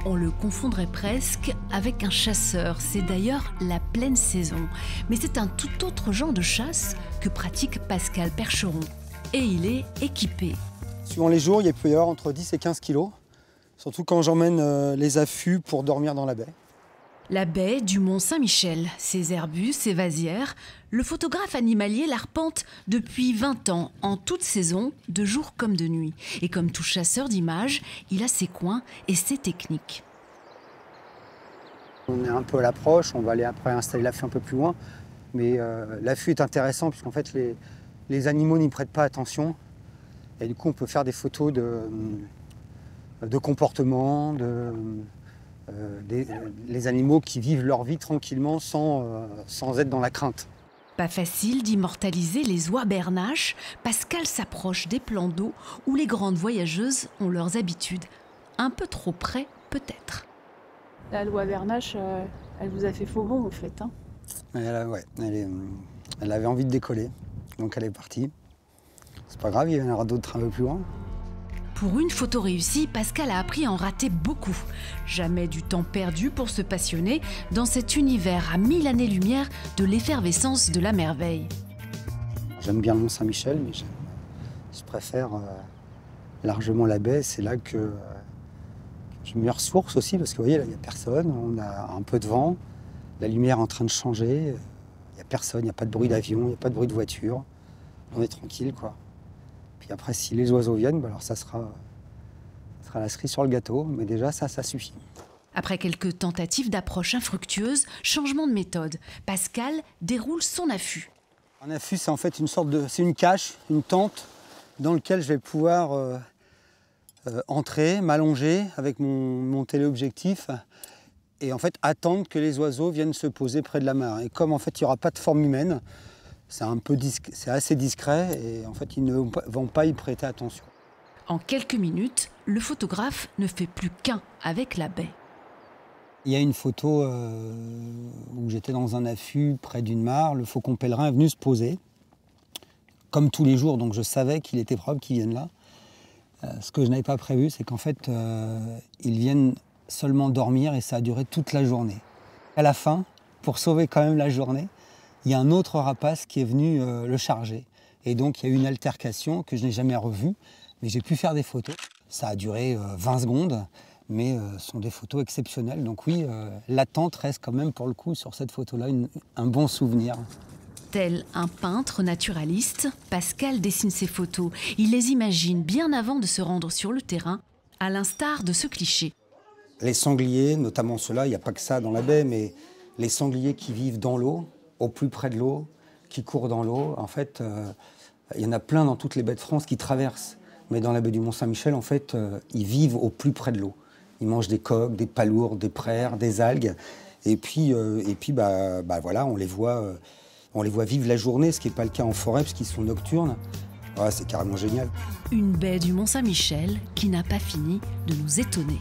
On le confondrait presque avec un chasseur. C'est d'ailleurs la pleine saison. Mais c'est un tout autre genre de chasse que pratique Pascal Percheron. Et il est équipé. Suivant les jours, il peut y avoir entre 10 et 15 kilos. Surtout quand j'emmène les affûts pour dormir dans la baie. La baie du Mont-Saint-Michel, ses herbus, ses vasières, le photographe animalier l'arpente depuis 20 ans, en toute saison, de jour comme de nuit. Et comme tout chasseur d'images, il a ses coins et ses techniques. On est un peu à l'approche, on va aller après installer l'affût un peu plus loin. Mais l'affût est intéressant puisqu'en fait les animaux n'y prêtent pas attention. Et du coup on peut faire des photos de comportement, les animaux qui vivent leur vie tranquillement sans être dans la crainte. Pas facile d'immortaliser les oies bernaches. Pascal s'approche des plans d'eau où les grandes voyageuses ont leurs habitudes. Un peu trop près, peut-être. La loi bernache, elle vous a fait faux bond, en fait. Hein. Elle avait envie de décoller, donc elle est partie. C'est pas grave, il y en aura d'autres un peu plus loin. Pour une photo réussie, Pascal a appris à en rater beaucoup. Jamais du temps perdu pour se passionner dans cet univers à 1000 années-lumière de l'effervescence de la merveille. J'aime bien le Mont-Saint-Michel, mais je préfère largement la baie. C'est là que je me ressource aussi, parce que vous voyez, là, il n'y a personne, on a un peu de vent, la lumière est en train de changer, il n'y a personne, il n'y a pas de bruit d'avion, il n'y a pas de bruit de voiture. On est tranquille, quoi. Puis après, si les oiseaux viennent, bah alors ça sera la cerise sur le gâteau. Mais déjà, ça suffit. Après quelques tentatives d'approche infructueuses, changement de méthode. Pascal déroule son affût. Un affût, c'est en fait c'est une cache, une tente, dans laquelle je vais pouvoir entrer, m'allonger avec mon téléobjectif et en fait attendre que les oiseaux viennent se poser près de la mare. Et comme en fait, il n'y aura pas de forme humaine, c'est assez discret et en fait, ils ne vont pas y prêter attention. En quelques minutes, le photographe ne fait plus qu'un avec la baie. Il y a une photo où j'étais dans un affût près d'une mare. Le faucon pèlerin est venu se poser, comme tous les jours, donc je savais qu'il était probable qu'il vienne là. Ce que je n'avais pas prévu, c'est qu'en fait, ils viennent seulement dormir et ça a duré toute la journée. À la fin, pour sauver quand même la journée, il y a un autre rapace qui est venu le charger. Et donc, il y a eu une altercation que je n'ai jamais revue, mais j'ai pu faire des photos. Ça a duré 20 secondes, mais ce sont des photos exceptionnelles. Donc oui, l'attente reste quand même, pour le coup, sur cette photo-là, un bon souvenir. Tel un peintre naturaliste, Pascal dessine ses photos. Il les imagine bien avant de se rendre sur le terrain, à l'instar de ce cliché. Les sangliers, notamment ceux-là, il n'y a pas que ça dans la baie, mais les sangliers qui vivent dans l'eau, au plus près de l'eau, qui courent dans l'eau. En fait, il y en a plein dans toutes les baies de France qui traversent. Mais dans la baie du Mont-Saint-Michel, en fait, ils vivent au plus près de l'eau. Ils mangent des coques, des palourdes, des praires, des algues. Et puis voilà, on les voit vivre la journée, ce qui n'est pas le cas en forêt, parce qu'ils sont nocturnes. Ouais, c'est carrément génial. Une baie du Mont-Saint-Michel qui n'a pas fini de nous étonner.